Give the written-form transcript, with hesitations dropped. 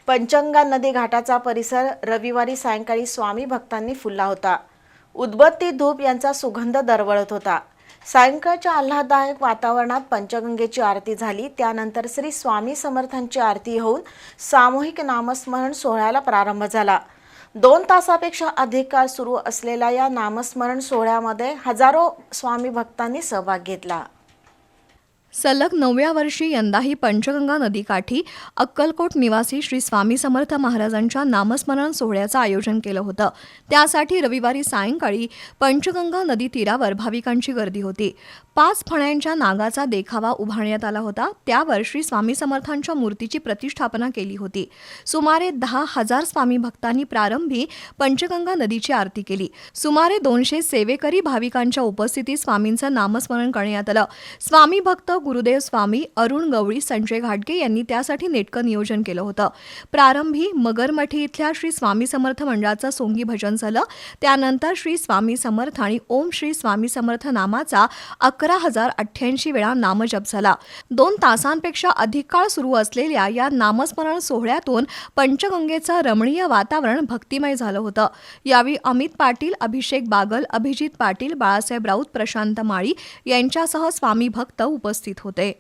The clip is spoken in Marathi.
पंचगंगा नदी घाटाचा परिसर रविवारी सायंकाळी स्वामी भक्तांनी फुलला होता. उदबत्ती धूप यांचा सुगंध दरवळत होता. सायंकाळच्या आल्हाददायक वातावरणात पंचगंगेची आरती झाली. त्यानंतर श्री स्वामी समर्थांची आरती होऊन सामूहिक नामस्मरण सोहळ्याला प्रारंभ झाला. 2 तासापेक्षा अधिक काळ सुरू असलेल्या या नामस्मरण सोहळ्यामध्ये हजारो स्वामी भक्तांनी सहभाग घेतला. सलग 9व्या वर्षी यंदाही पंचगंगा नदीकाठी अक्कलकोट निवासी श्री स्वामी समर्थ महाराजांच्या नामस्मरण सोहळ्याचं आयोजन केलं होतं. त्यासाठी रविवारी सायंकाळी पंचगंगा नदी तीरावर भाविकांची गर्दी होती. 5 फण्यांच्या नागाचा देखावा उभारण्यात आला होता. त्यावर श्री स्वामी समर्थांच्या मूर्तीची प्रतिष्ठापना केली होती. सुमारे 10,000 स्वामी भक्तांनी प्रारंभी पंचगंगा नदीची आरती केली. सुमारे 200 सेवेकरी भाविकांच्या उपस्थितीत स्वामींचं नामस्मरण करण्यात आलं. स्वामी भक्त गुरुदेव स्वामी, अरुण गवळी, संजय घाटगे यांनी त्यासाठी नेटकं नियोजन केलं होतं. प्रारंभी मगरमठी इथल्या श्री स्वामी समर्थ मंडळाचं सोंगी भजन झालं. त्यानंतर श्री स्वामी समर्थ आणि ओम श्री स्वामी समर्थ नामाचा 11,088 वेळा नामजप झाला. 2 तासांपेक्षा अधिक काळ सुरू असलेल्या या नामस्मरण सोहळ्यातून पंचगंगेचं रमणीय वातावरण भक्तिमय झालं होतं. यावेळी अमित पाटील, अभिषेक बागल, अभिजित पाटील, बाळासाहेब राऊत, प्रशांत माळी यांच्यासह स्वामी भक्त उपस्थित होते.